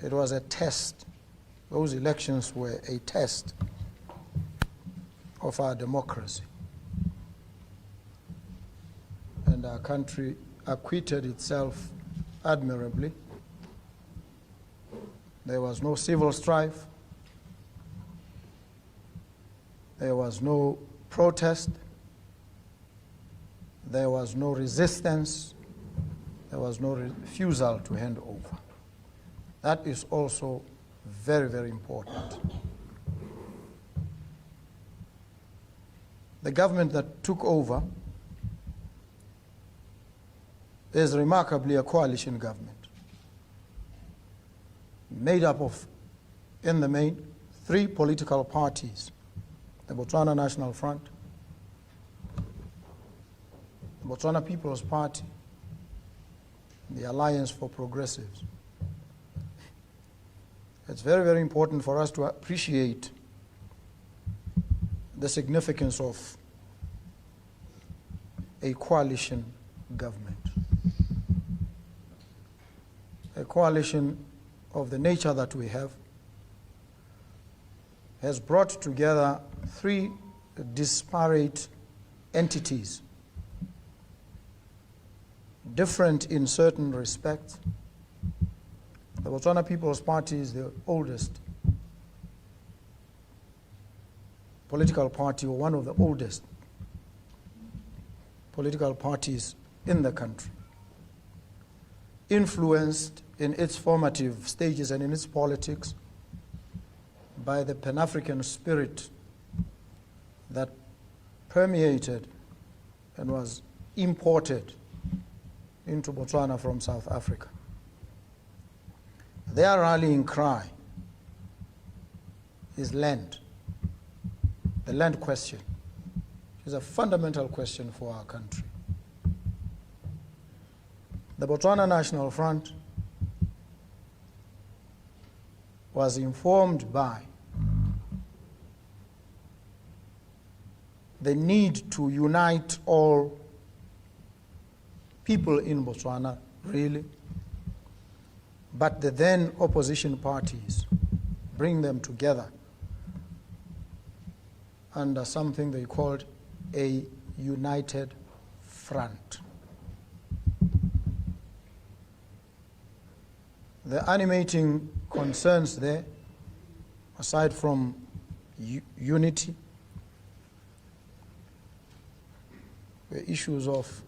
It was a test. Those elections were a test of our democracy. And our country acquitted itself admirably. There was no civil strife. There was no protest. There was no resistance. There was no refusal to hand over. That is also very, very important. The government that took over is remarkably a coalition government, made up of, in the main, 3 political parties: the Botswana National Front, the Botswana People's Party, and the Alliance for Progressives. It's very, very important for us to appreciate the significance of a coalition government. A coalition of the nature that we have has brought together 3 disparate entities, different in certain respects. The Botswana People's Party is the oldest political party, or one of the oldest political parties in the country, influenced in its formative stages and in its politics by the Pan-African spirit that permeated and was imported into Botswana from South Africa. Their rallying cry is land, the land question. Is a fundamental question for our country. The Botswana National Front was informed by the need to unite all people in Botswana, really, but the then opposition parties, bring them together under something they called a united front. The animating concerns there, aside from unity, were issues of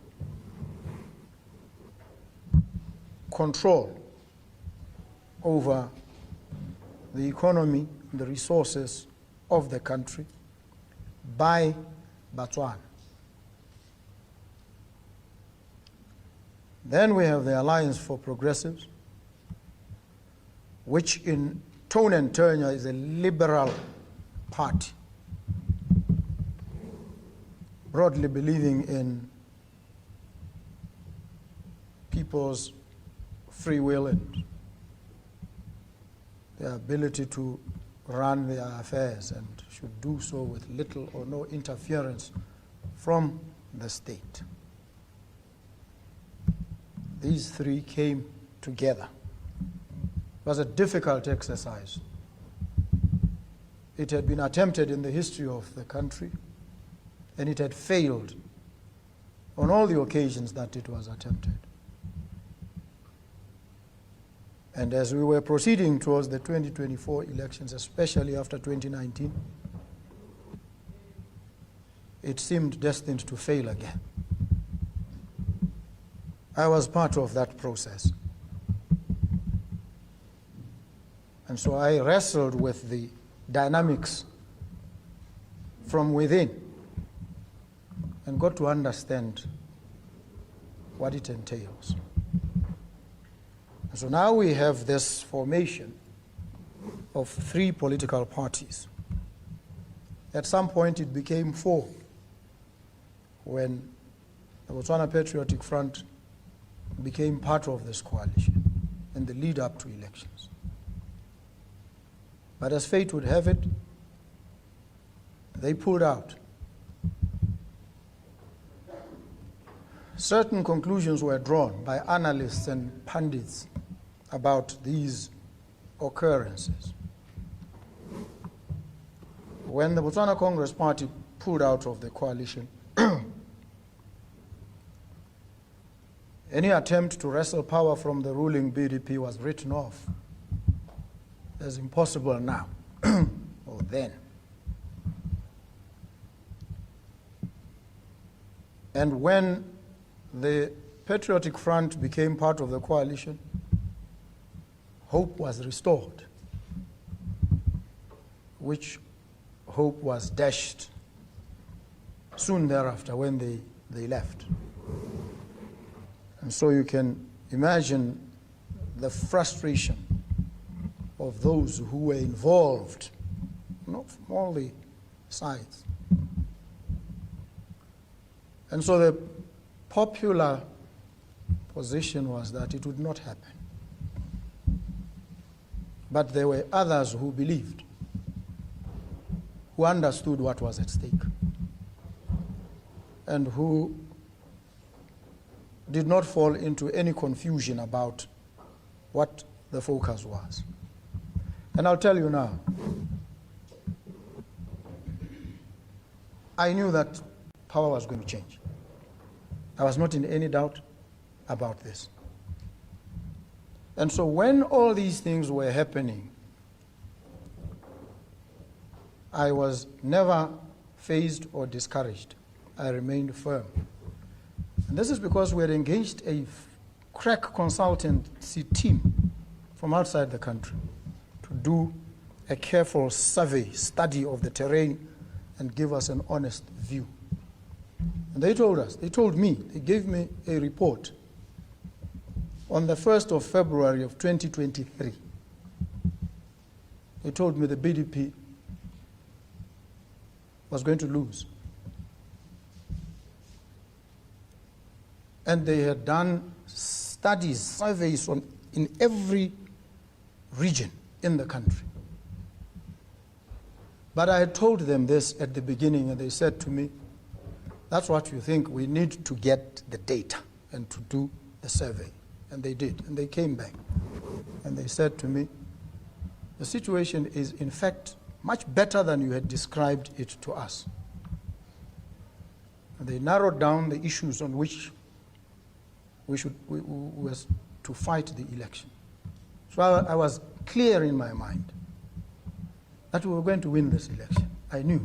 control over the economy and the resources of the country by Batswana. Then we have the Alliance for Progressives, which in tone and tenure is a liberal party, broadly believing in people's free will and their ability to run their affairs, and should do so with little or no interference from the state. These 3 came together. It was a difficult exercise. It had been attempted in the history of the country, and it had failed on all the occasions that it was attempted. And as we were proceeding towards the 2024 elections, especially after 2019, it seemed destined to fail again. I was part of that process. And so I wrestled with the dynamics from within and got to understand what it entails. And so now we have this formation of 3 political parties. At some point it became 4 when the Botswana Patriotic Front became part of this coalition in the lead up to elections. But as fate would have it, they pulled out. Certain conclusions were drawn by analysts and pundits about these occurrences. When the Botswana Congress Party pulled out of the coalition, any attempt to wrestle power from the ruling BDP was written off as impossible now or then. And when the Patriotic Front became part of the coalition, hope was restored, which hope was dashed soon thereafter when they left. And so you can imagine the frustration of those who were involved, not from all the sides. And so the popular position was that it would not happen. But there were others who believed, who understood what was at stake, and who did not fall into any confusion about what the focus was. And I'll tell you now, I knew that power was going to change. I was not in any doubt about this. And so when all these things were happening, I was never fazed or discouraged. I remained firm. And this is because we had engaged a crack consultancy team from outside the country to do a careful survey, study of the terrain, and give us an honest view. And they told me, they gave me a report on the 1st of February of 2023. They told me the BDP was going to lose. And they had done studies, surveys in every region in the country. But I had told them this at the beginning, and they said to me, that's what you think, we need to get the data and to do the survey. And they did, and they came back. And they said to me, the situation is in fact much better than you had described it to us. And they narrowed down the issues on which we was to fight the election. So I was clear in my mind that we were going to win this election. I knew.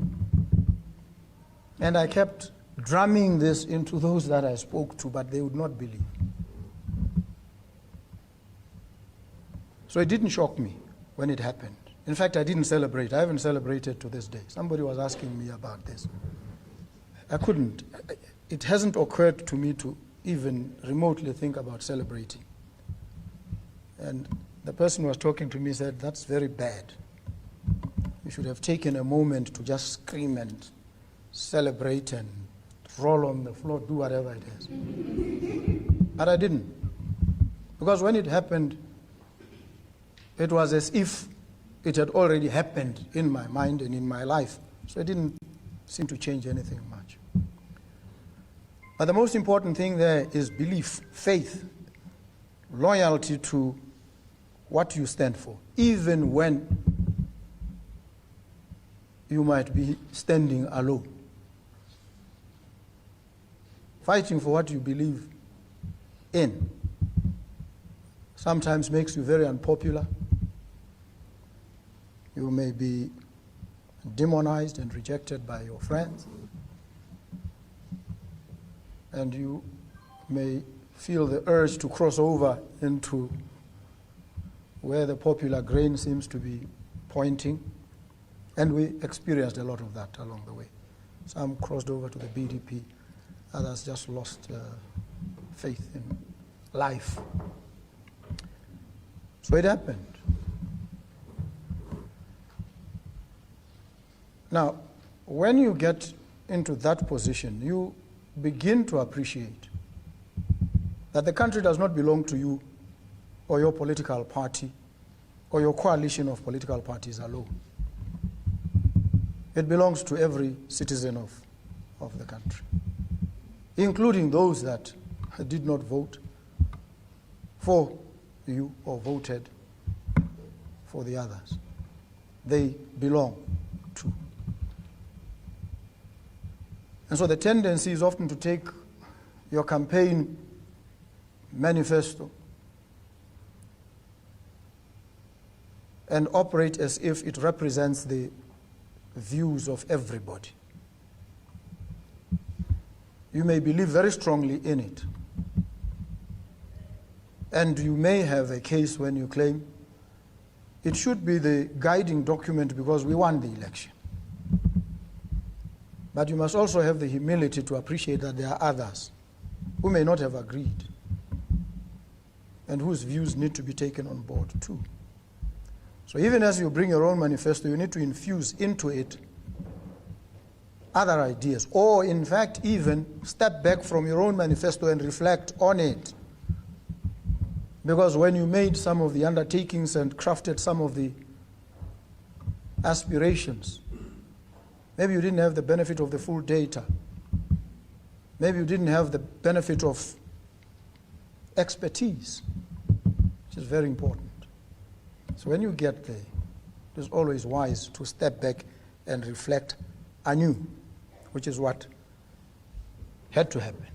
And I kept drumming this into those that I spoke to, but they would not believe. So it didn't shock me when it happened. In fact, I didn't celebrate. I haven't celebrated to this day. Somebody was asking me about this. I couldn't. It hasn't occurred to me to even remotely think about celebrating. And the person who was talking to me said, that's very bad. You should have taken a moment to just scream and celebrate and roll on the floor, do whatever it is. But I didn't. Because when it happened, it was as if it had already happened in my mind and in my life. So it didn't seem to change anything much. But the most important thing there is belief, faith, loyalty to what you stand for, even when you might be standing alone. Fighting for what you believe in sometimes makes you very unpopular. You may be demonized and rejected by your friends. And you may feel the urge to cross over into where the popular grain seems to be pointing. And we experienced a lot of that along the way. Some crossed over to the BDP, others just lost faith in life. So it happened. Now, when you get into that position, you begin to appreciate that the country does not belong to you or your political party or your coalition of political parties alone. It belongs to every citizen of the country, including those that did not vote for you or voted for the others. They belong to. And so the tendency is often to take your campaign manifesto and operate as if it represents the views of everybody. You may believe very strongly in it. And you may have a case when you claim it should be the guiding document because we won the election. But you must also have the humility to appreciate that there are others who may not have agreed and whose views need to be taken on board too. So even as you bring your own manifesto, you need to infuse into it other ideas, or in fact even step back from your own manifesto and reflect on it. Because when you made some of the undertakings and crafted some of the aspirations, maybe you didn't have the benefit of the full data. Maybe you didn't have the benefit of expertise, which is very important. So when you get there, it is always wise to step back and reflect anew, which is what had to happen.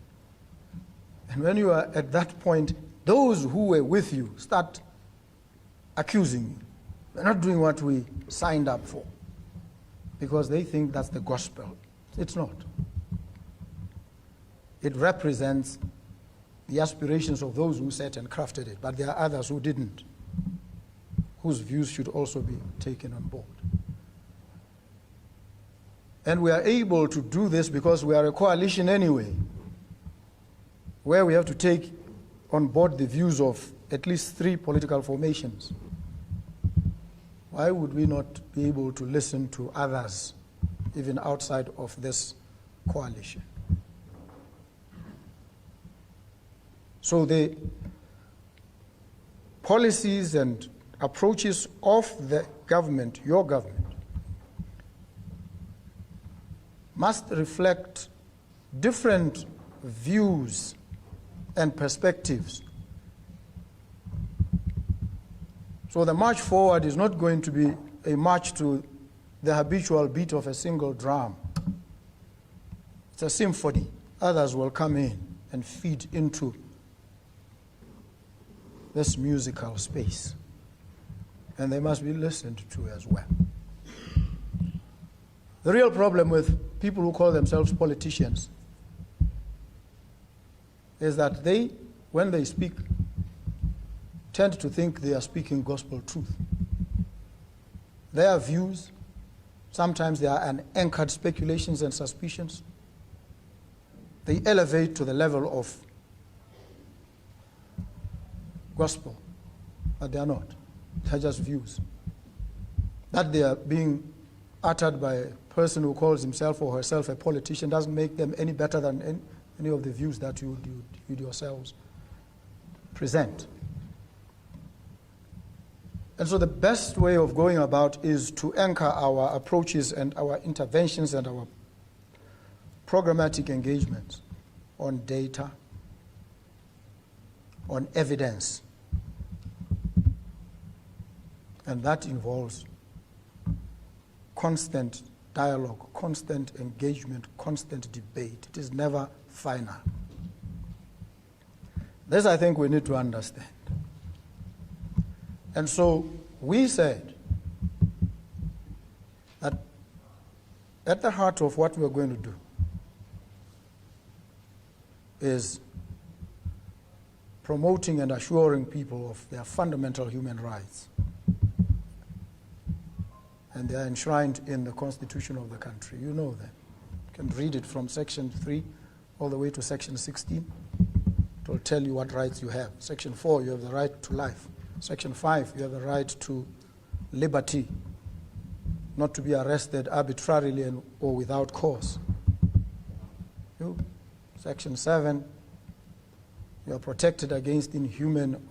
And when you are at that point, those who were with you start accusing you. We're not doing what we signed up for, because they think that's the gospel. It's not. It represents the aspirations of those who sat and crafted it, but there are others who didn't, whose views should also be taken on board. And we are able to do this because we are a coalition anyway, where we have to take on board the views of at least 3 political formations. Why would we not be able to listen to others, even outside of this coalition? So the policies and approaches of the government, your government, must reflect different views and perspectives. So the march forward is not going to be a march to the habitual beat of a single drum. It's a symphony. Others will come in and feed into this musical space. And they must be listened to as well. The real problem with people who call themselves politicians is that they, when they speak, tend to think they are speaking gospel truth. Their views, sometimes they are unanchored speculations and suspicions. They elevate to the level of gospel, but they are not. They are just views. That they are being uttered by a person who calls himself or herself a politician doesn't make them any better than any of the views that you yourselves present. And so the best way of going about is to anchor our approaches and our interventions and our programmatic engagements on data, on evidence. And that involves constant dialogue, constant engagement, constant debate. It is never final. This, I think, we need to understand. And so we said that at the heart of what we're going to do is promoting and assuring people of their fundamental human rights. And they are enshrined in the Constitution of the country. You know them. You can read it from Section 3 all the way to Section 16. It will tell you what rights you have. Section 4, you have the right to life. Section 5, you have the right to liberty, not to be arrested arbitrarily or without cause. Section 7, you are protected against inhuman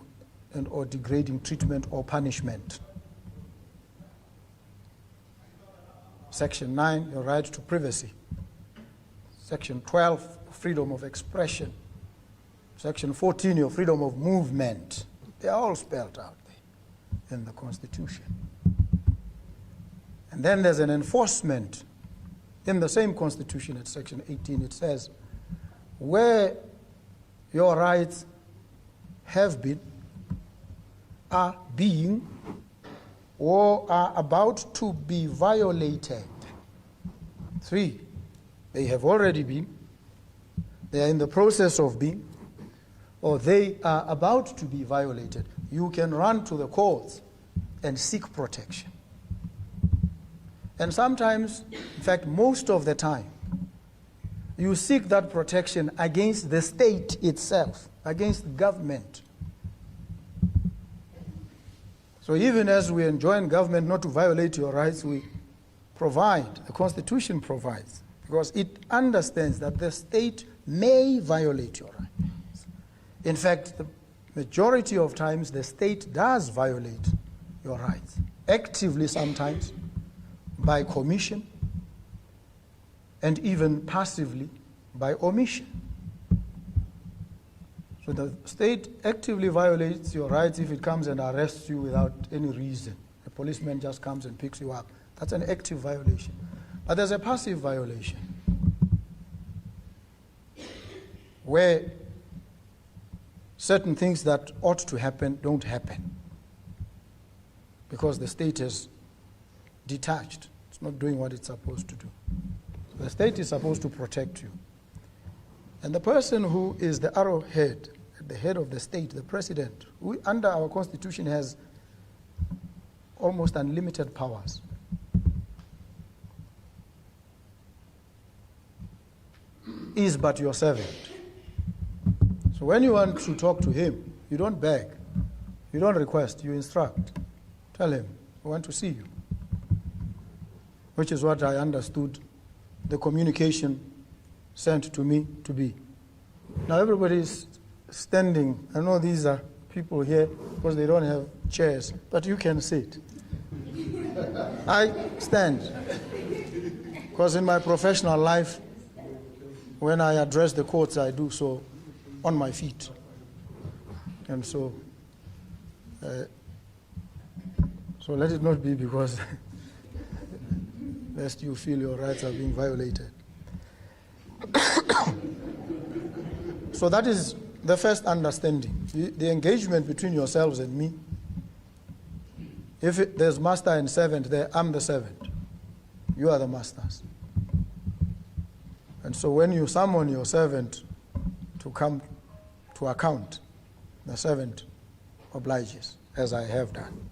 and or degrading treatment or punishment. Section 9, your right to privacy. Section 12, freedom of expression. Section 14, your freedom of movement. They are all spelled out there. in the Constitution. And then there's an enforcement in the same Constitution at Section 18. It says, where your rights have been, are being, or are about to be violated. 3, they have already been, they are in the process of being, or they are about to be violated. You can run to the courts and seek protection. And sometimes, in fact, most of the time, you seek that protection against the state itself, against the government. So even as we enjoin government not to violate your rights, we provide, the Constitution provides, because it understands that the state may violate your rights. In fact, the majority of times, the state does violate your rights, actively sometimes, by commission, and even passively by omission. So the state actively violates your rights if it comes and arrests you without any reason. A policeman just comes and picks you up. That's an active violation. But there's a passive violation where certain things that ought to happen don't happen because the state is detached. It's not doing what it's supposed to do. So the state is supposed to protect you. And the person who is the arrowhead, at the head of the state, the president, who under our Constitution has almost unlimited powers, is but your servant. So when you want to talk to him, you don't beg, you don't request, you instruct. Tell him, I want to see you. Which is what I understood the communication sent to me to be. Now everybody is standing. I know these are people here because they don't have chairs, but you can sit. I stand because in my professional life, when I address the courts, I do so on my feet. And so let it not be because lest you feel your rights are being violated. So that is the first understanding, the engagement between yourselves and me. If there's master and servant there, I'm the servant. You are the masters. And so when you summon your servant to come to account, the servant obliges, as I have done.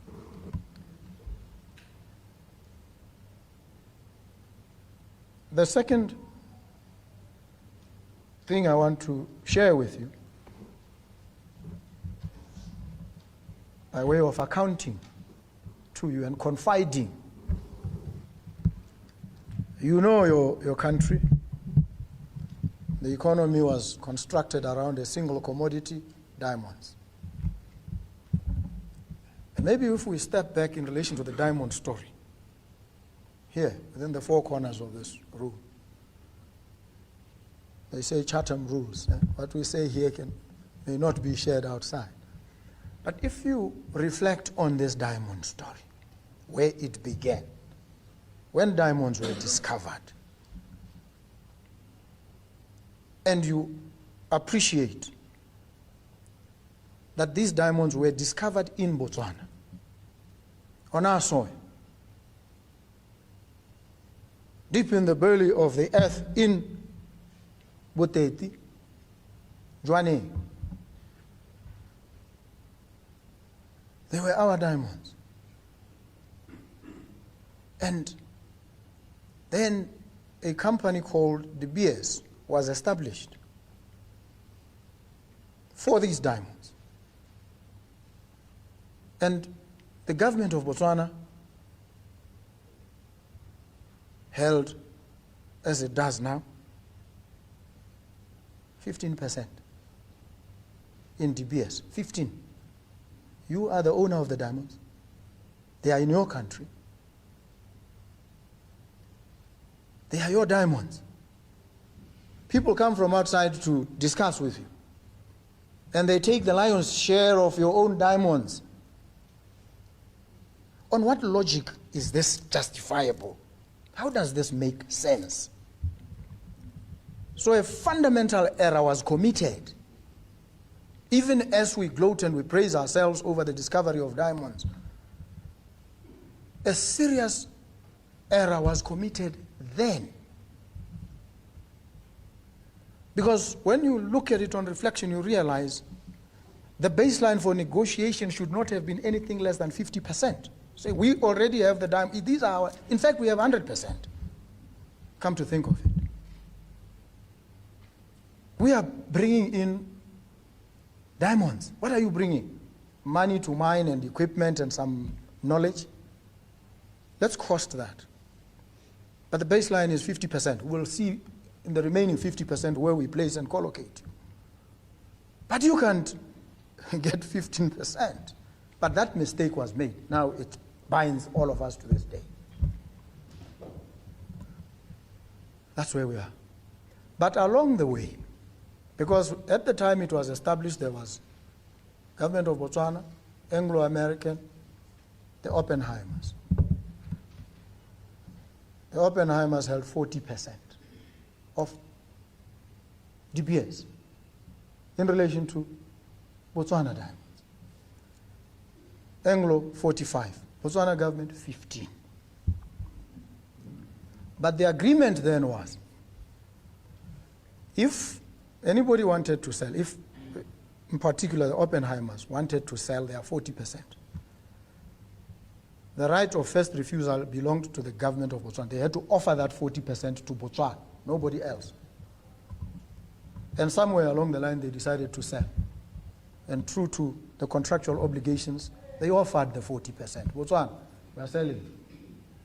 The second thing I want to share with you, by way of accounting to you and confiding. You know your country. The economy was constructed around a single commodity, diamonds. And maybe if we step back in relation to the diamond story, here, within the four corners of this room, they say Chatham rules. What we say here may not be shared outside. But if you reflect on this diamond story, where it began, when diamonds were discovered, and you appreciate that these diamonds were discovered in Botswana, on our soil, deep in the belly of the earth in Boteti, Jwane. They were our diamonds. And then a company called De Beers was established for these diamonds. And the government of Botswana held, as it does now, 15% in De Beers. 15. You are the owner of the diamonds. They are in your country. They are your diamonds. People come from outside to discuss with you. And they take the lion's share of your own diamonds. on what logic is this justifiable? How does this make sense? So a fundamental error was committed. Even as we gloat and we praise ourselves over the discovery of diamonds, a serious error was committed then. Because when you look at it on reflection, you realize the baseline for negotiation should not have been anything less than 50%. So we already have the diamond. These are in fact, we have 100%. Come to think of it. We are bringing in diamonds. What are you bringing? Money to mine and equipment and some knowledge. Let's cost that. But the baseline is 50%. We'll see in the remaining 50% where we place and collocate. But you can't get 15%. But that mistake was made. Now it binds all of us to this day. That's where we are. But along the way, because at the time it was established, there was government of Botswana, Anglo-American, the Oppenheimers. The Oppenheimers held 40% of DBS in relation to Botswana diamonds. Anglo 45, Botswana government 15. But the agreement then was, if anybody wanted to sell, if in particular the Oppenheimers wanted to sell their 40%, the right of first refusal belonged to the government of Botswana. They had to offer that 40% to Botswana, nobody else. And somewhere along the line they decided to sell. And true to the contractual obligations, they offered the 40%. Botswana, we are selling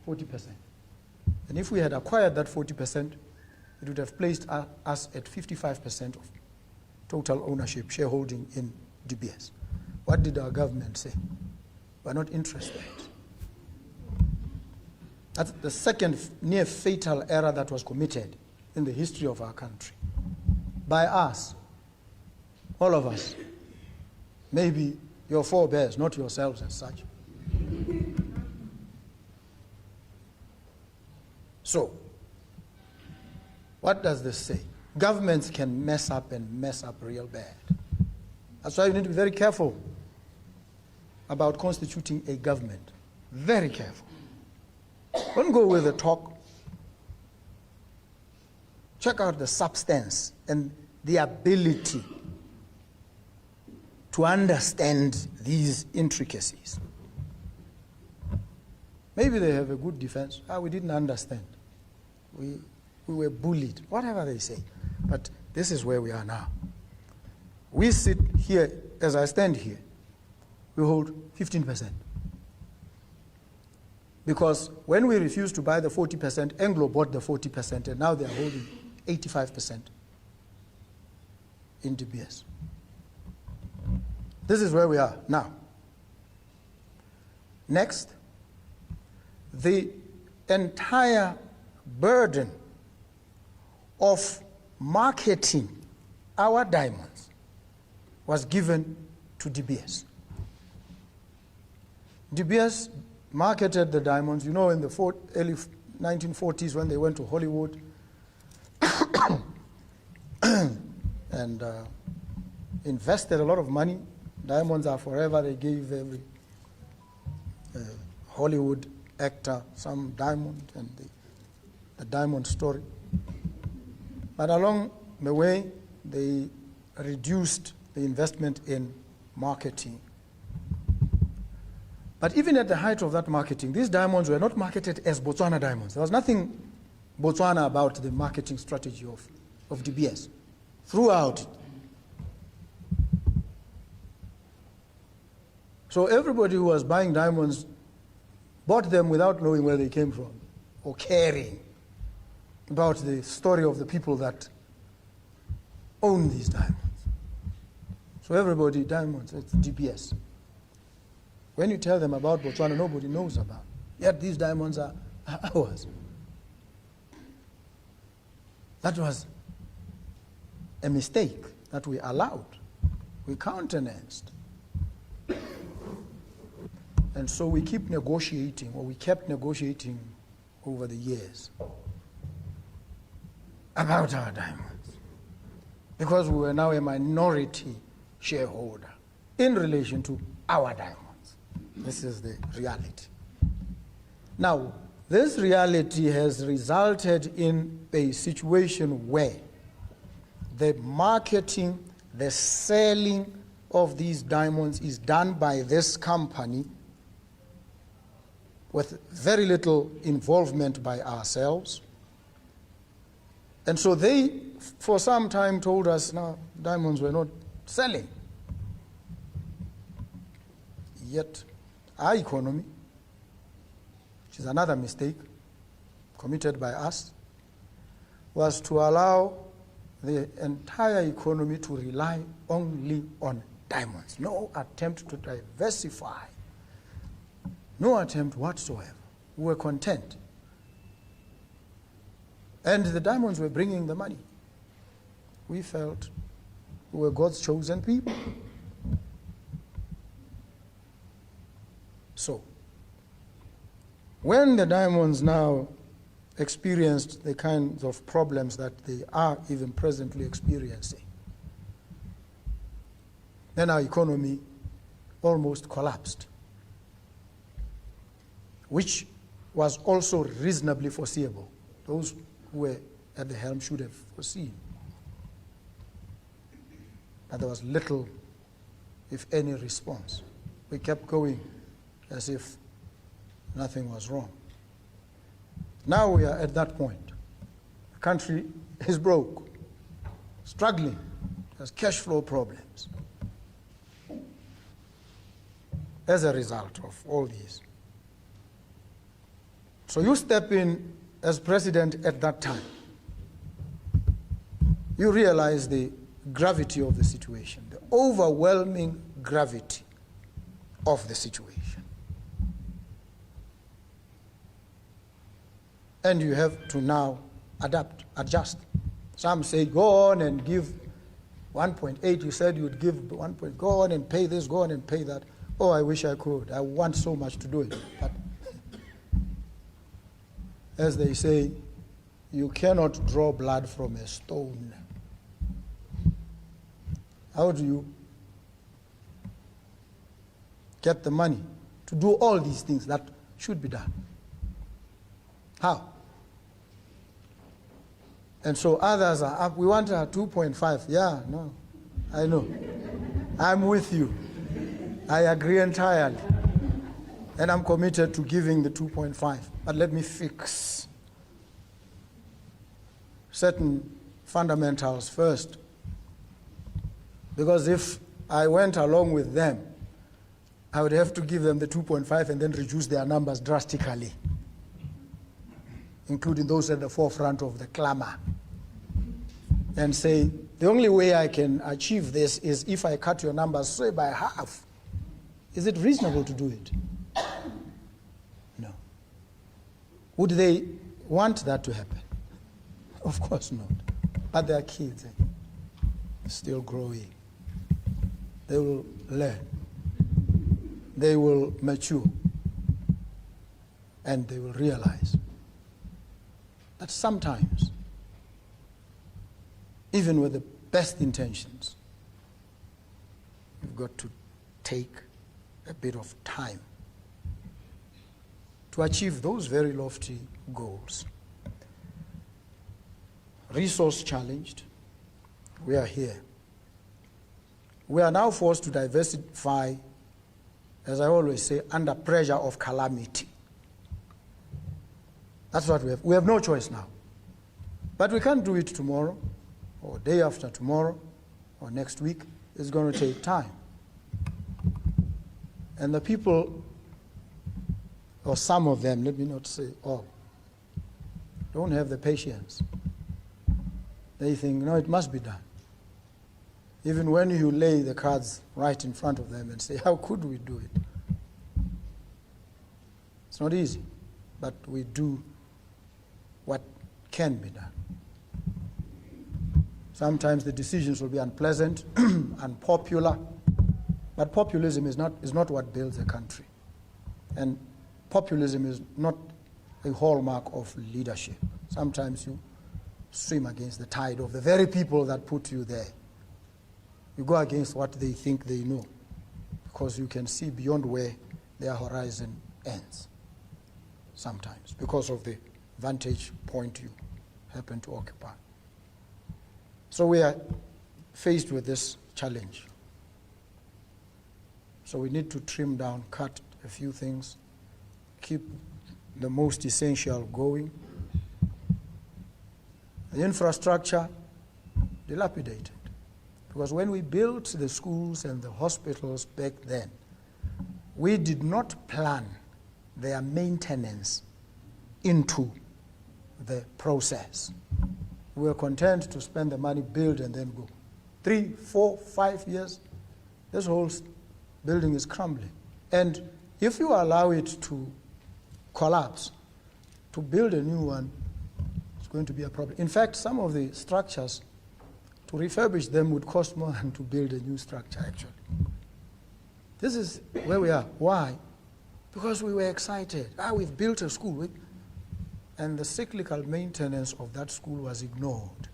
40%. And if we had acquired that 40%, it would have placed us at 55% of total ownership, shareholding in DBS. What did our government say? We're not interested. That's the second near fatal error that was committed in the history of our country. By us, all of us. Maybe your forebears, not yourselves as such. So, what does this say? Governments can mess up and mess up real bad. That's why you need to be very careful about constituting a government. Very careful. Don't go with the talk. Check out the substance and the ability to understand these intricacies. Maybe they have a good defense. We didn't understand. We were bullied, whatever they say. But this is where we are now. We sit here, as I stand here, we hold 15%. Because when we refused to buy the 40%, Anglo bought the 40%, and now they are holding 85% in DBS. This is where we are now. Next, the entire burden of marketing our diamonds was given to DBS. DBS marketed the diamonds, you know, in the early 1940s when they went to Hollywood and invested a lot of money. Diamonds are forever. They gave every Hollywood actor some diamond and the diamond story. But along the way, they reduced the investment in marketing. But even at the height of that marketing, these diamonds were not marketed as Botswana diamonds. There was nothing Botswana about the marketing strategy of DBS throughout. So everybody who was buying diamonds bought them without knowing where they came from or caring about the story of the people that own these diamonds. So everybody, diamonds, it's DBS. When you tell them about Botswana, nobody knows about. Yet these diamonds are ours. That was a mistake that we allowed. We countenanced. And so we keep negotiating, or we kept negotiating over the years about our diamonds, because we were now a minority shareholder in relation to our diamonds. This is the reality. Now, this reality has resulted in a situation where the marketing, the selling of these diamonds is done by this company with very little involvement by ourselves. And so they, for some time, told us, no, diamonds were not selling. Yet, our economy, which is another mistake committed by us, was to allow the entire economy to rely only on diamonds. No attempt to diversify. No attempt whatsoever. We were content. And the diamonds were bringing the money. We felt we were God's chosen people. So, when the diamonds now experienced the kinds of problems that they are even presently experiencing, then our economy almost collapsed, which was also reasonably foreseeable. Those who were at the helm should have foreseen. But there was little, if any, response. We kept going as if nothing was wrong. Now we are at that point. The country is broke, struggling, has cash flow problems as a result of all these. So you step in as president at that time. You realize the gravity of the situation, the overwhelming gravity of the situation. And you have to now adapt, adjust. Some say, go on and give 1.8. You said you would give 1. Go on and pay this, go on and pay that. Oh, I wish I could. I want so much to do it. But as they say, you cannot draw blood from a stone. How do you get the money to do all these things that should be done? How? And so others are up. We want a 2.5. Yeah, no, I know. I'm with you. I agree entirely. And I'm committed to giving the 2.5. But let me fix certain fundamentals first. Because if I went along with them, I would have to give them the 2.5 and then reduce their numbers drastically, including those at the forefront of the clamor, and say, the only way I can achieve this is if I cut your numbers, say, by half. Is it reasonable to do it? No. Would they want that to happen? Of course not. But they are kids, still growing. They will learn. They will mature. And they will realize that sometimes, even with the best intentions, you've got to take a bit of time to achieve those very lofty goals. Resource challenged, we are here. We are now forced to diversify, as I always say, under pressure of calamity. That's what we have. We have no choice now. But we can't do it tomorrow, or day after tomorrow, or next week. It's going to take time. And the people, or some of them, let me not say all, don't have the patience. They think, no, it must be done. Even when you lay the cards right in front of them and say, how could we do it? It's not easy, but we do what can be done. Sometimes the decisions will be unpleasant, unpopular, but populism is not what builds a country. And populism is not a hallmark of leadership. Sometimes you swim against the tide of the very people that put you there. You go against what they think they know, because you can see beyond where their horizon ends sometimes, because of the vantage point you happen to occupy. So we are faced with this challenge. So we need to trim down, cut a few things, keep the most essential going. The infrastructure, dilapidated. Because when we built the schools and the hospitals back then, we did not plan their maintenance into the process. We were content to spend the money, build, and then go. 3, 4, 5 years, this whole building is crumbling. And if you allow it to collapse, to build a new one, it's going to be a problem. In fact, some of the structures, to refurbish them would cost more than to build a new structure, actually. This is where we are. Why? Because we were excited. We've built a school. And the cyclical maintenance of that school was ignored.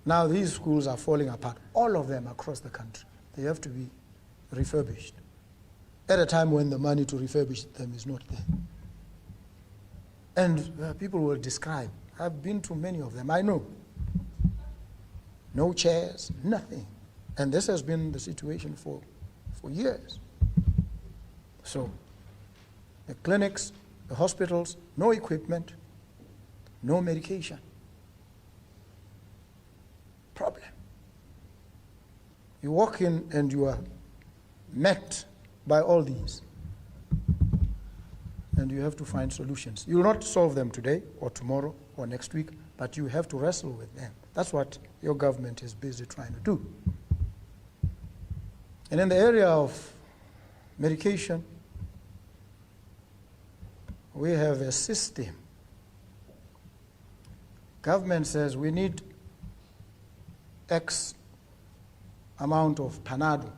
Now these schools are falling apart, all of them across the country. They have to be refurbished at a time when the money to refurbish them is not there. And people will describe. I've been to many of them, I know. No chairs, nothing. And this has been the situation for years. So the clinics, the hospitals, no equipment, no medication. Problem. You walk in and you are met by all these. And you have to find solutions. You will not solve them today or tomorrow or next week, but you have to wrestle with them. That's what your government is busy trying to do. And in the area of medication, we have a system. Government says we need X amount of Panado.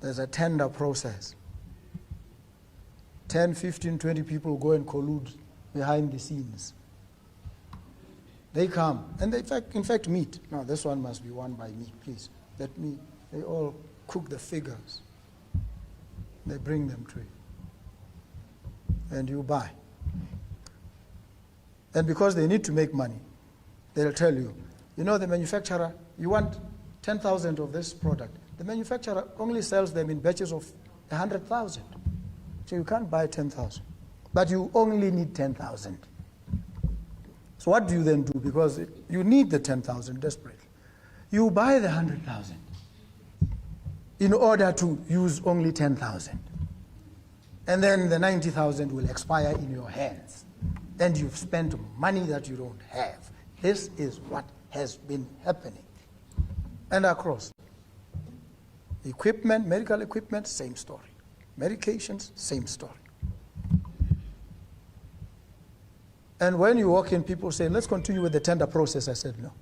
There's a tender process. 10, 15, 20 people go and collude behind the scenes. They come, and they in fact meet. No, this one must be won by me, please. Let me, they all cook the figures. They bring them to you. And you buy. And because they need to make money, they'll tell you, you know, the manufacturer, you want 10,000 of this product. The manufacturer only sells them in batches of 100,000. So you can't buy 10,000. But you only need 10,000. So what do you then do? Because you need the 10,000 desperately. You buy the 100,000 in order to use only 10,000. And then the 90,000 will expire in your hands. And you've spent money that you don't have. This is what has been happening. And across. Equipment, medical equipment, same story. Medications, same story. And when you walk in, people say, let's continue with the tender process. I said, no.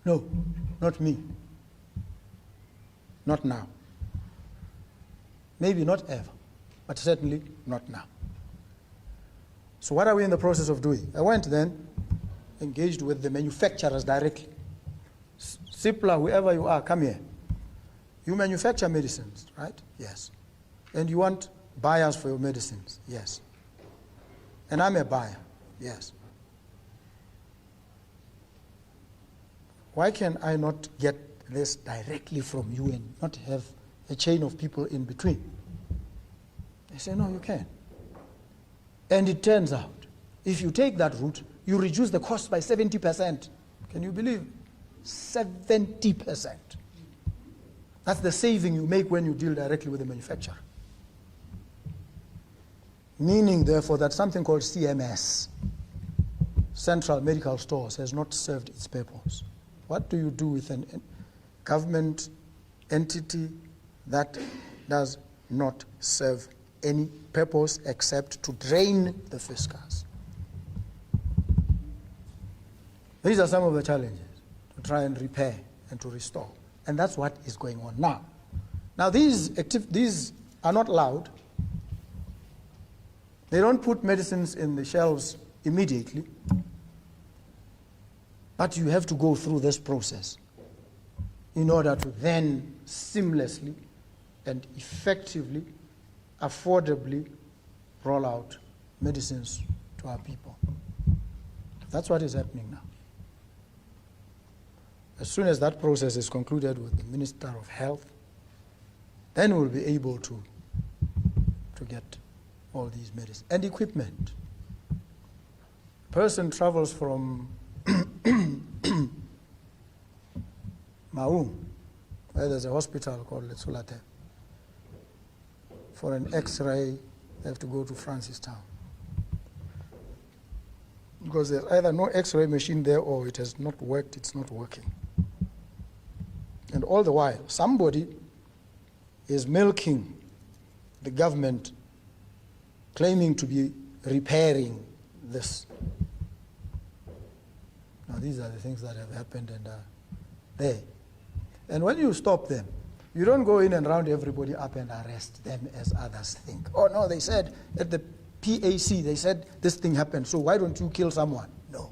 No, not me. Not now. Maybe not ever, but certainly not now. So what are we in the process of doing? I went then, engaged with the manufacturers directly. Cipla, whoever you are, come here. You manufacture medicines, right? Yes. And you want buyers for your medicines? Yes. And I'm a buyer? Yes. Why can I not get this directly from you and not have a chain of people in between? They say, no, you can. And it turns out, if you take that route, you reduce the cost by 70%. Can you believe it? 70%. That's the saving you make when you deal directly with the manufacturer. Meaning, therefore, that something called CMS, Central Medical Stores, has not served its purpose. What do you do with a government entity that does not serve any purpose except to drain the fiscus? These are some of the challenges to try and repair and to restore. And that's what is going on now. Now, these are not loud. They don't put medicines in the shelves immediately. But you have to go through this process in order to then seamlessly and effectively, affordably roll out medicines to our people. That's what is happening now. As soon as that process is concluded with the Minister of Health, then we'll be able to get all these medicines and equipment. Person travels from Maung, where there's a hospital called Letsulate. For an X-ray, they have to go to Francistown. Because there's either no X-ray machine there or it has not worked, it's not working. And all the while, somebody is milking the government, claiming to be repairing this. Now, these are the things that have happened and are there. And when you stop them, you don't go in and round everybody up and arrest them as others think. Oh, no, they said at the PAC, they said this thing happened, so why don't you kill someone? No.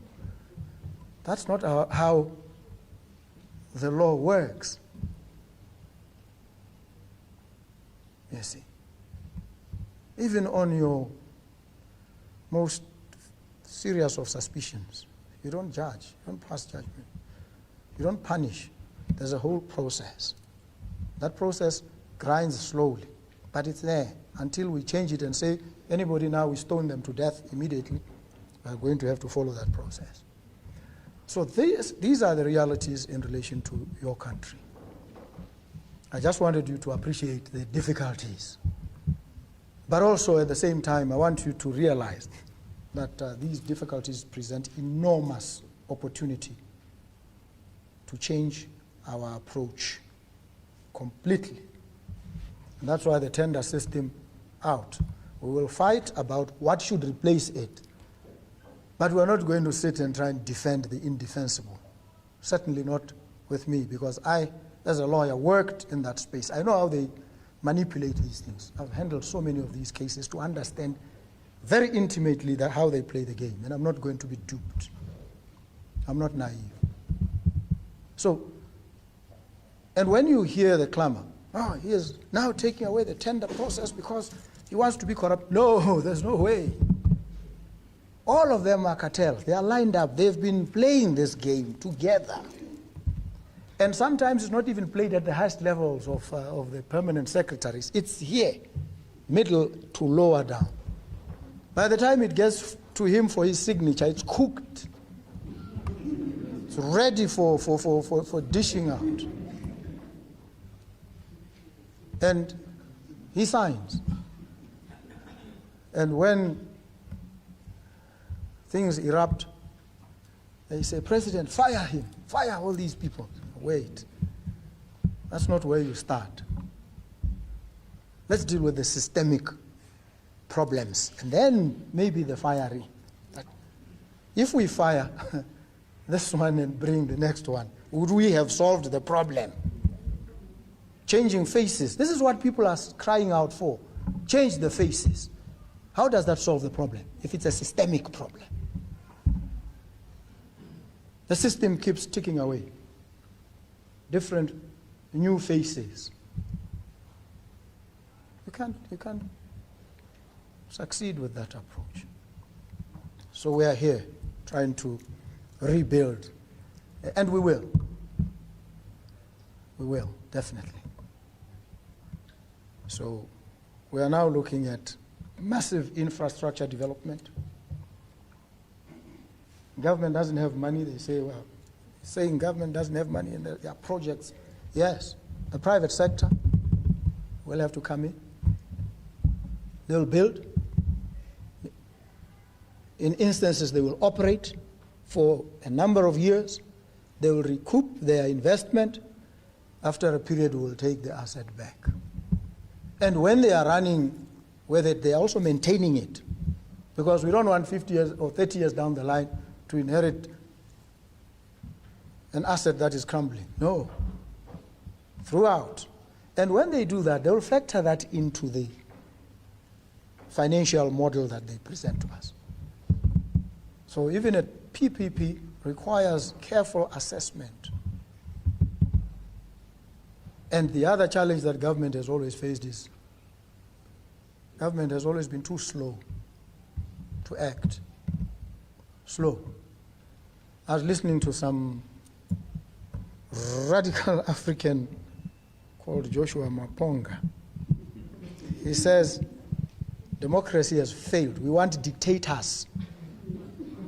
That's not how the law works. You see. Even on your most serious of suspicions, you don't judge, you don't pass judgment, you don't punish. There's a whole process. That process grinds slowly, but it's there until we change it and say, anybody now, we stone them to death immediately. We're going to have to follow that process. So these are the realities in relation to your country. I just wanted you to appreciate the difficulties. But also at the same time, I want you to realize that these difficulties present enormous opportunity to change our approach completely. And that's why the tender system out. We will fight about what should replace it. But we're not going to sit and try and defend the indefensible. Certainly not with me, because I, as a lawyer, worked in that space. I know how they manipulate these things. I've handled so many of these cases to understand very intimately how they play the game, and I'm not going to be duped. I'm not naive. So, and when you hear the clamor, oh, he is now taking away the tender process because he wants to be corrupt. No, there's no way. All of them are cartels. They are lined up. They've been playing this game together. And sometimes it's not even played at the highest levels of the permanent secretaries. It's here, middle to lower down. By the time it gets to him for his signature, it's cooked. It's ready for dishing out. And he signs. And when things erupt, they say, President, fire him, fire all these people. Wait, that's not where you start. Let's deal with the systemic problems, and then maybe the firing. But if we fire this one and bring the next one, would we have solved the problem? Changing faces. This is what people are crying out for. Change the faces. How does that solve the problem if it's a systemic problem? The system keeps ticking away. Different new faces. You can't succeed with that approach. So we are here trying to rebuild, and we will. We will, definitely. So we are now looking at massive infrastructure development. Government doesn't have money. They say, well, saying government doesn't have money and there are projects. Yes, the private sector will have to come in. They'll build. In instances, they will operate for a number of years. They will recoup their investment. After a period, we will take the asset back. And when they are running with it, they are also maintaining it. Because we don't want 50 years or 30 years down the line to inherit an asset that is crumbling. No. throughout. And when they do that, they will factor that into the financial model that they present to us. So even a PPP requires careful assessment. And the other challenge that government has always faced is government has always been too slow to act. Slow. I was listening to some radical African called Joshua Maponga. He says, democracy has failed. We want dictators.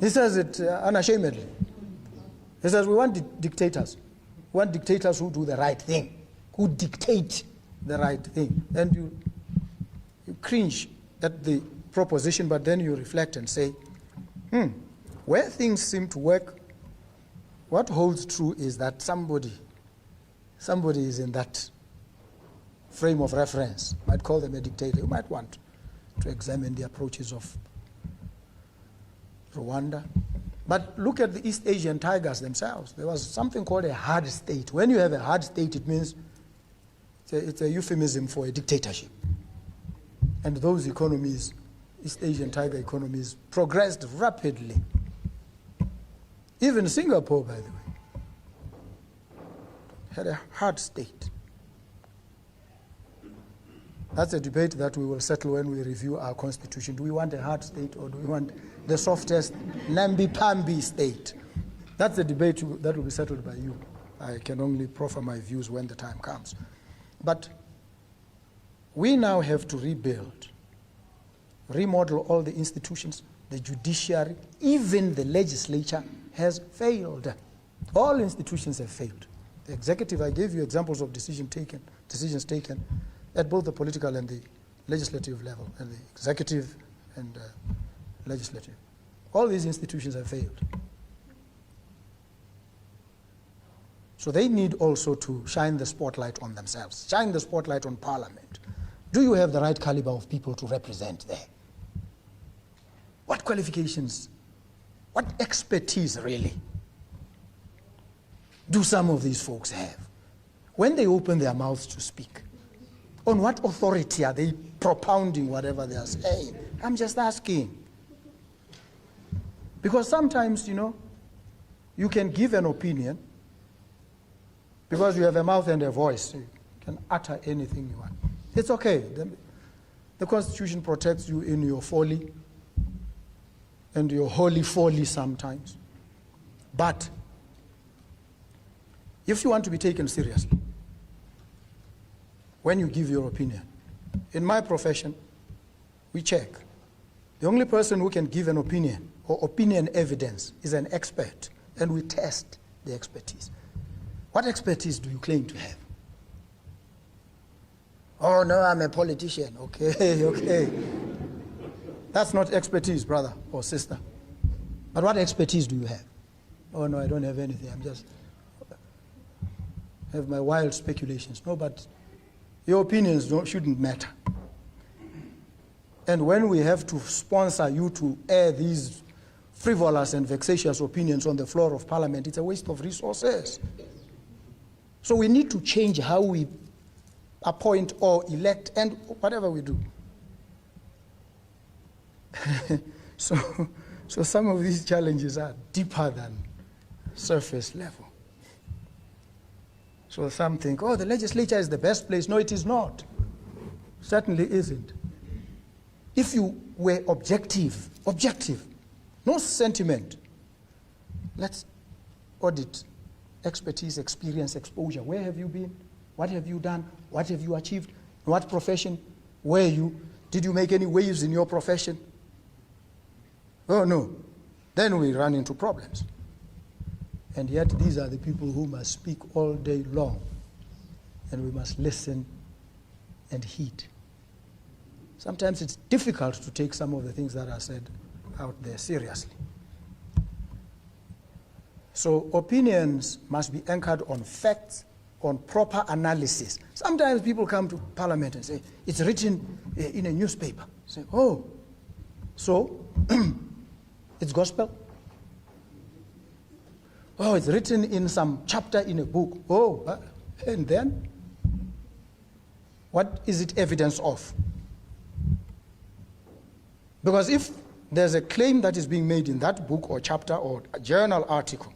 He says it unashamedly. He says, we want dictators. We want dictators who do the right thing, who dictate the right thing. And you cringe at the proposition, but then you reflect and say, where things seem to work, what holds true is that somebody is in that frame of reference. You might call them a dictator. You might want to examine the approaches of Rwanda. But look at the East Asian tigers themselves. There was something called a hard state. When you have a hard state, it means it's a euphemism for a dictatorship. And those economies, East Asian tiger economies, progressed rapidly. Even Singapore, by the way, had a hard state. That's a debate that we will settle when we review our constitution. Do we want a hard state or do we want the softest, namby-pamby state? That's a debate that will be settled by you. I can only proffer my views when the time comes. But we now have to rebuild, remodel all the institutions, the judiciary, even the legislature has failed. All institutions have failed. The executive, I gave you examples of decisions taken at both the political and the legislative level, and the executive and legislative. All these institutions have failed. So they need also to shine the spotlight on themselves, shine the spotlight on Parliament. Do you have the right caliber of people to represent there? What qualifications, what expertise really do some of these folks have? When they open their mouths to speak, on what authority are they propounding whatever they are saying? I'm just asking. Because sometimes, you can give an opinion because you have a mouth and a voice. You can utter anything you want. It's okay. The Constitution protects you in your folly and your holy folly sometimes. But if you want to be taken seriously, when you give your opinion, in my profession, we check. The only person who can give an opinion or opinion evidence is an expert, and we test the expertise. What expertise do you claim to have? Oh, no, I'm a politician. Okay, okay. That's not expertise, brother or sister. But what expertise do you have? Oh, no, I don't have anything. I'm just have my wild speculations. No, but your opinions shouldn't matter. And when we have to sponsor you to air these frivolous and vexatious opinions on the floor of Parliament, it's a waste of resources. So we need to change how we appoint or elect and whatever we do. So some of these challenges are deeper than surface level. So some think, oh, the legislature is the best place. No, it is not. Certainly isn't. If you were objective, no sentiment, let's audit expertise, experience, exposure. Where have you been? What have you done? What have you achieved? In what profession were you? Did you make any waves in your profession? Oh, no. Then we run into problems. And yet these are the people who must speak all day long. And we must listen and heed. Sometimes it's difficult to take some of the things that are said out there seriously. So opinions must be anchored on facts, on proper analysis. Sometimes people come to Parliament and say, it's written in a newspaper. Say, oh, so it's gospel? Oh, it's written in some chapter in a book. Oh, and then What is it evidence of? Because if there's a claim that is being made in that book or chapter or a journal article,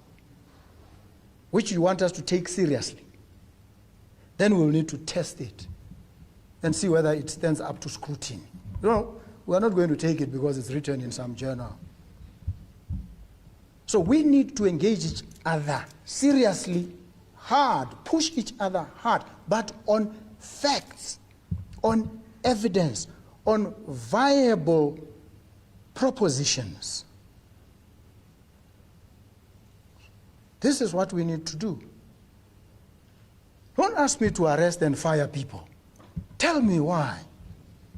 which you want us to take seriously, then we'll need to test it and see whether it stands up to scrutiny. No, we're not going to take it because it's written in some journal. So we need to engage each other seriously, hard, push each other hard, but on facts, on evidence, on viable propositions. This is what we need to do. Don't ask me to arrest and fire people. Tell me why.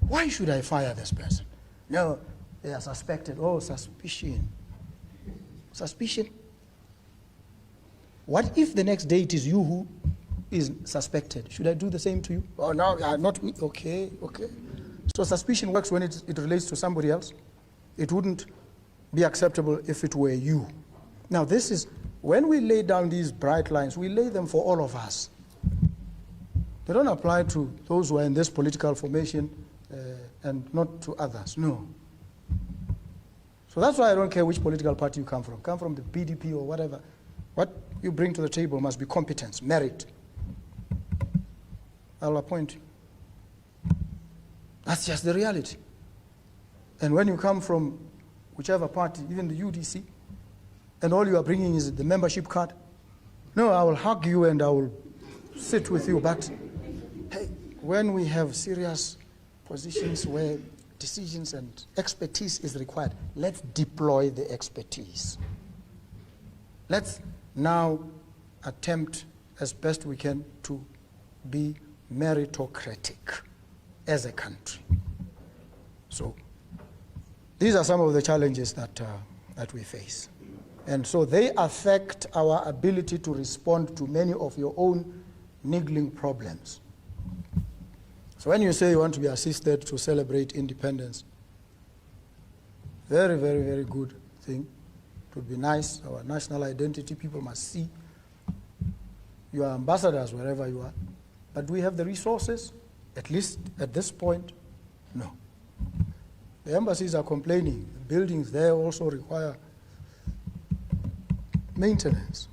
Why should I fire this person? No, they are suspected. Oh, suspicion. Suspicion? What if the next day it is you who is suspected? Should I do the same to you? Oh, no, not me. Okay, okay. So suspicion works when it relates to somebody else. It wouldn't be acceptable if it were you. Now, this is, when we lay down these bright lines, we lay them for all of us. They don't apply to those who are in this political formation and not to others. No. So that's why I don't care which political party you come from. Come from the PDP or whatever. What you bring to the table must be competence, merit. I'll appoint you. That's just the reality. And when you come from whichever party, even the UDC, and all you are bringing is the membership card, no, I will hug you and I will sit with you. But hey, when we have serious positions where decisions and expertise is required, let's deploy the expertise. Let's now attempt as best we can to be meritocratic as a country. So these are some of the challenges that we face. And so they affect our ability to respond to many of your own niggling problems. So when you say you want to be assisted to celebrate independence, very, very, very good thing. It would be nice. Our national identity, people must see. You are ambassadors wherever you are. But do we have the resources? At least at this point, no. The embassies are complaining. The buildings there also require maintenance.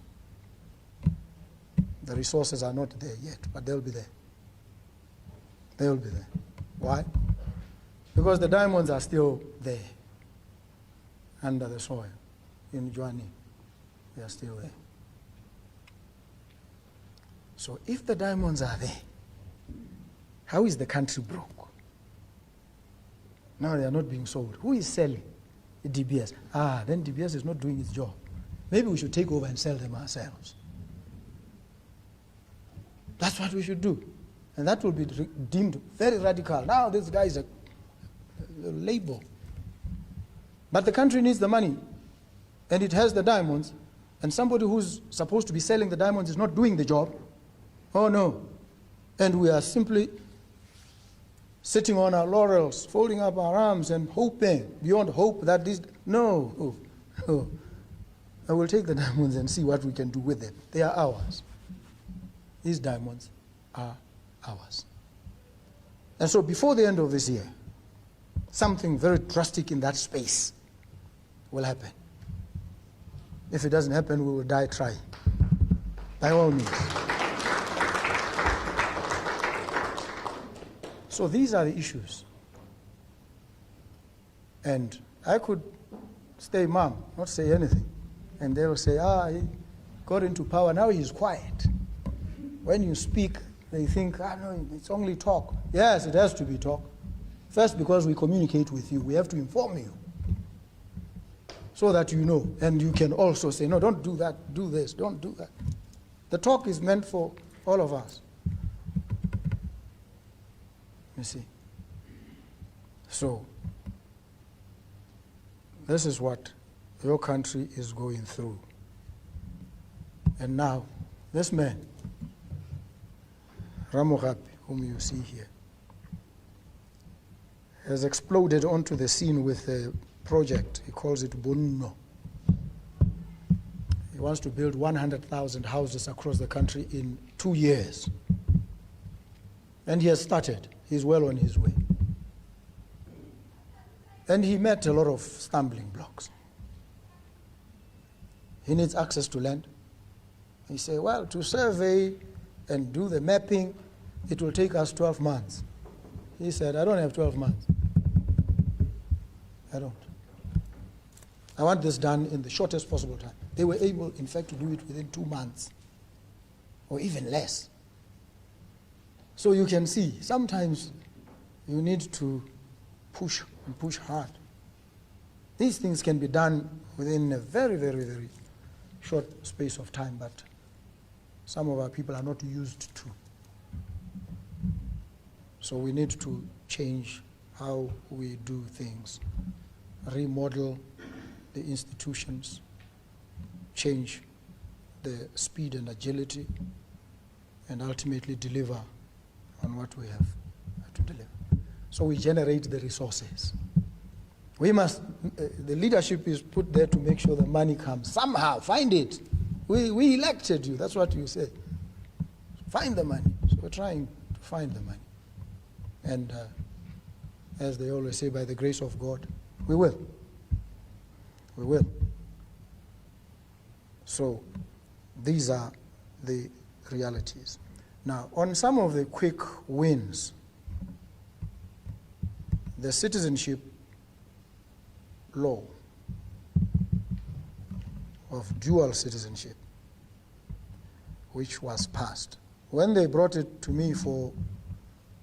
The resources are not there yet, but they'll be there. They will be there. Why? Because the diamonds are still there, under the soil, in Joanne. They are still there. So if the diamonds are there, how is the country broke? Now they are not being sold. Who is selling? The DBS. Then DBS is not doing its job. Maybe we should take over and sell them ourselves. That's what we should do. And that will be deemed very radical. Now this guy is a label. But the country needs the money, and it has the diamonds, and somebody who's supposed to be selling the diamonds is not doing the job. Oh no. And we are simply sitting on our laurels, folding up our arms and hoping, beyond hope, that this, no. I will take the diamonds and see what we can do with them. They are ours. These diamonds are ours. And so before the end of this year, something very drastic in that space will happen. If it doesn't happen, we will die trying. By all means. So these are the issues. And I could stay mum, not say anything. And they will say, he got into power, now he's quiet. When you speak, they think, no, it's only talk. Yes, it has to be talk. First, because we communicate with you, we have to inform you so that you know. And you can also say, no, don't do that, do this, don't do that. The talk is meant for all of us. You see. So, this is what your country is going through. And now, this man, Ramogapi, whom you see here, has exploded onto the scene with a project. He calls it Bonno. He wants to build 100,000 houses across the country in 2 years. And he has started. He's well on his way. And he met a lot of stumbling blocks. He needs access to land. He said, well, to survey and do the mapping, it will take us 12 months. He said, I don't have 12 months. I don't. I want this done in the shortest possible time. They were able, in fact, to do it within 2 months, or even less. So you can see, sometimes you need to push and push hard. These things can be done within a very, very, very short space of time, but some of our people are not used to. So we need to change how we do things, remodel the institutions, change the speed and agility, and ultimately deliver on what we have to deliver. So we generate the resources. We must, the leadership is put there to make sure the money comes. Somehow, find it. We elected you, that's what you say. Find the money. So we're trying to find the money. And as they always say, by the grace of God, we will. We will. So these are the realities. Now, on some of the quick wins, the citizenship law of dual citizenship, which was passed. When they brought it to me for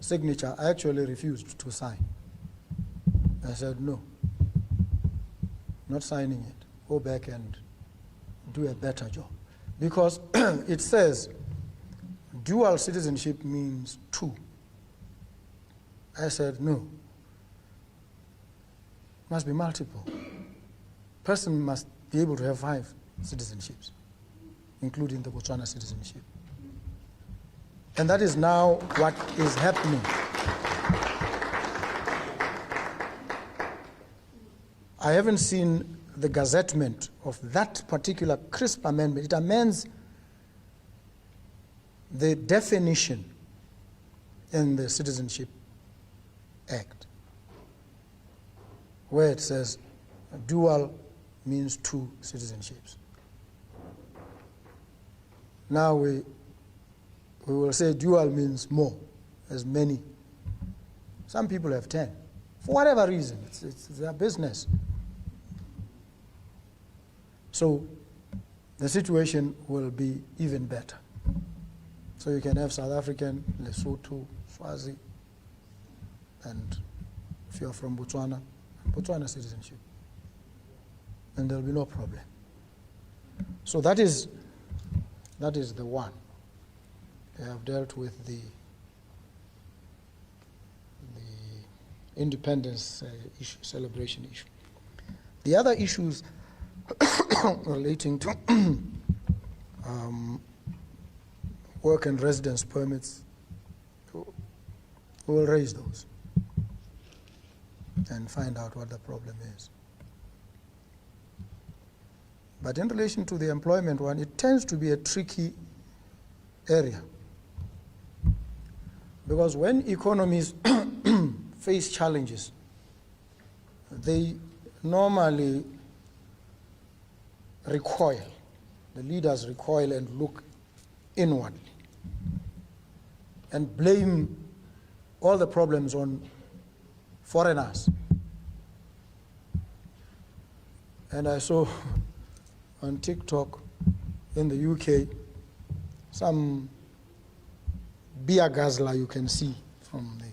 signature, I actually refused to sign. I said, no, not signing it. Go back and do a better job. Because it says dual citizenship means two. I said, no. Must be multiple. Person must be able to have 5 citizenships, including the Botswana citizenship. And that is now what is happening. I haven't seen the gazettement of that particular crisp amendment. It amends the definition in the Citizenship Act, where it says dual means 2 citizenships. Now we will say dual means more, as many. Some people have 10. For whatever reason, it's their business. So the situation will be even better. So you can have South African, Lesotho, Swazi, and if you're from Botswana, Botswana citizenship. And there'll be no problem. So that is the one. They have dealt with the independence issue, celebration issue. The other issues relating to work and residence permits, we will raise those and find out what the problem is. But in relation to the employment one, it tends to be a tricky area. Because when economies face challenges, they normally recoil. The leaders recoil and look inwardly and blame all the problems on foreigners. And I saw on TikTok in the UK some beer guzzler you can see from the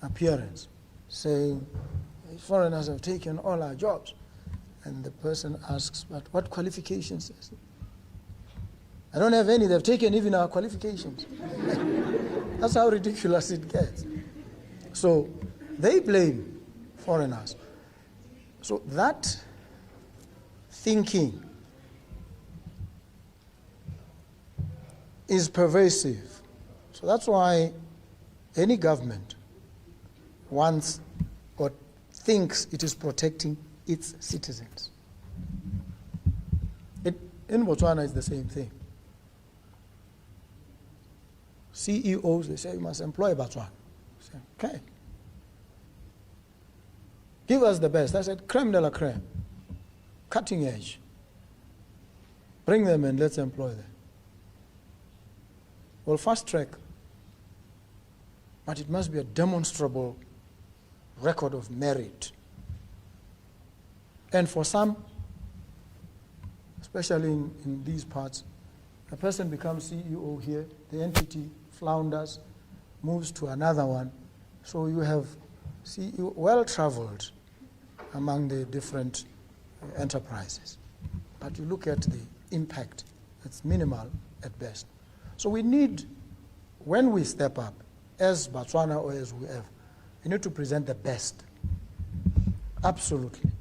appearance saying foreigners have taken all our jobs. And the person asks, but what qualifications? I don't have any. They've taken even our qualifications. That's how ridiculous it gets. So they blame foreigners. So that thinking is pervasive. So that's why any government wants or thinks it is protecting its citizens. In Botswana, it's the same thing. CEOs, they say, you must employ Batswana. I say, okay. Give us the best. I said, creme de la creme, cutting edge. Bring them and let's employ them. Well, fast track, but it must be a demonstrable record of merit. And for some, especially in these parts, a person becomes CEO here, the entity flounders, moves to another one, so you have CEO well-traveled among the different enterprises. But you look at the impact, it's minimal at best. So we need, when we step up, as Botswana or as whoever, we need to present the best. Absolutely.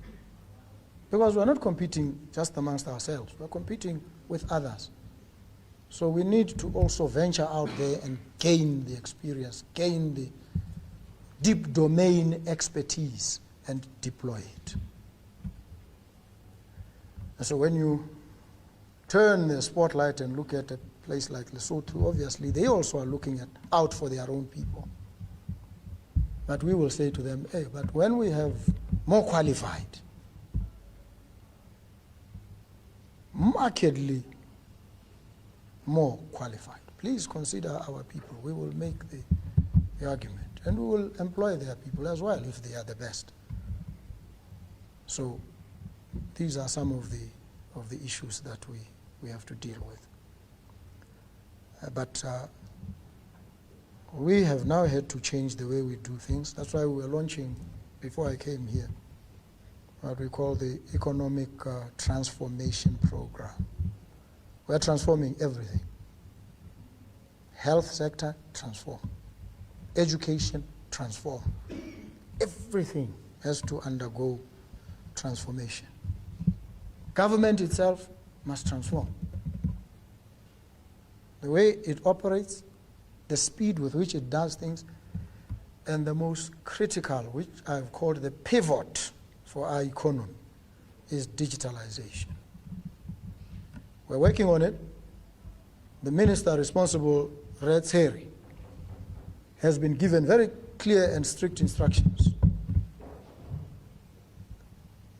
Because we're not competing just amongst ourselves, we're competing with others. So we need to also venture out there and gain the experience, gain the deep domain expertise and deploy it. And so when you turn the spotlight and look at a place like Lesotho, obviously they also are looking out for their own people. But we will say to them, hey, but when we have more qualified, markedly more qualified, please consider our people. We will make the argument. And we will employ their people as well if they are the best. So these are some of the issues that we have to deal with. But we have now had to change the way we do things. That's why we were launching, before I came here, what we call the Economic Transformation Program. We're transforming everything. Health sector, transform. Education, transform. Everything has to undergo transformation. Government itself must transform. The way it operates, the speed with which it does things, and the most critical, which I've called the pivot for our economy, is digitalization. We're working on it. The minister responsible, Red Seri, has been given very clear and strict instructions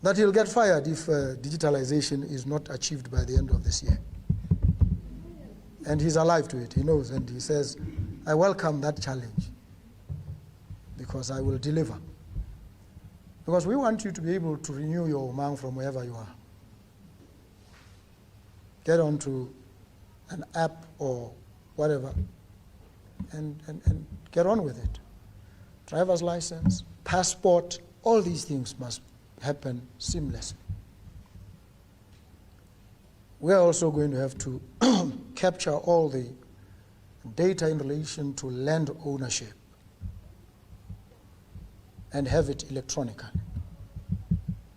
that he'll get fired if digitalization is not achieved by the end of this year. And he's alive to it, he knows, and he says, I welcome that challenge because I will deliver. Because we want you to be able to renew your Umang from wherever you are. Get onto an app or whatever and get on with it. Driver's license, passport, all these things must happen seamlessly. We're also going to have to capture all the data in relation to land ownership and have it electronically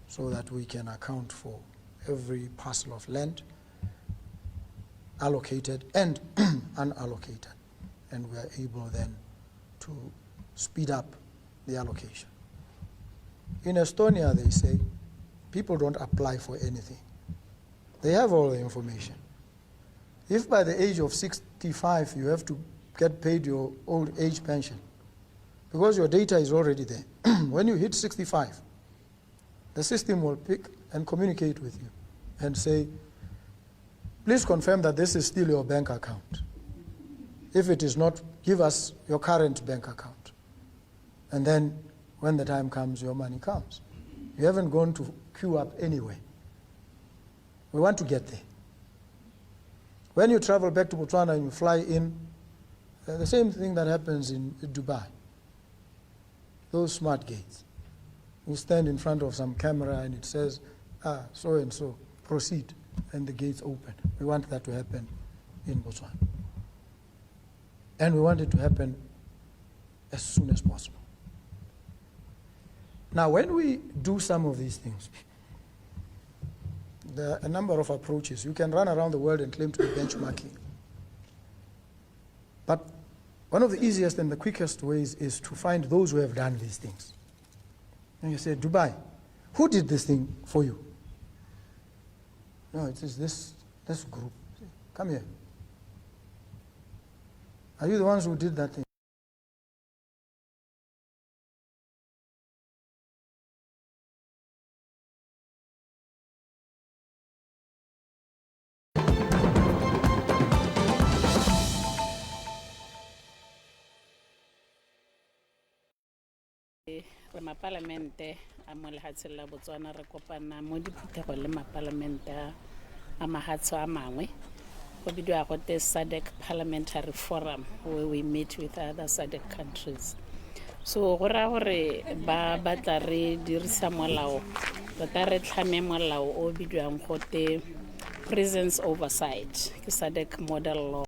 so that we can account for every parcel of land allocated and unallocated, and we are able then to speed up the allocation. In Estonia, they say, people don't apply for anything. They have all the information. If by the age of 65 you have to get paid your old age pension, because your data is already there, when you hit 65, the system will pick and communicate with you and say, please confirm that this is still your bank account. If it is not, give us your current bank account. And then when the time comes, your money comes. You haven't gone to queue up anyway. We want to get there. When you travel back to Botswana and you fly in, the same thing that happens in Dubai. Those smart gates. You stand in front of some camera and it says, so and so, proceed, and the gates open. We want that to happen in Botswana. And we want it to happen as soon as possible. Now, when we do some of these things, there are a number of approaches. You can run around the world and claim to be benchmarking. But one of the easiest and the quickest ways is to find those who have done these things. And you say, Dubai, who did this thing for you? No, it is this group. Come here. Are you the ones who did that thing? Re mapalamente a mo lehatsheng la Botswana re kopana mo diphuthego le mapalamente a mahatsho a mangwe go bidiwa go te SADC Parliamentary Forum where we meet with other SADC countries. So go ra gore ba batla re dirisa molao tota re tlhame molao o bidiwang go te presence oversight ke SADC model law.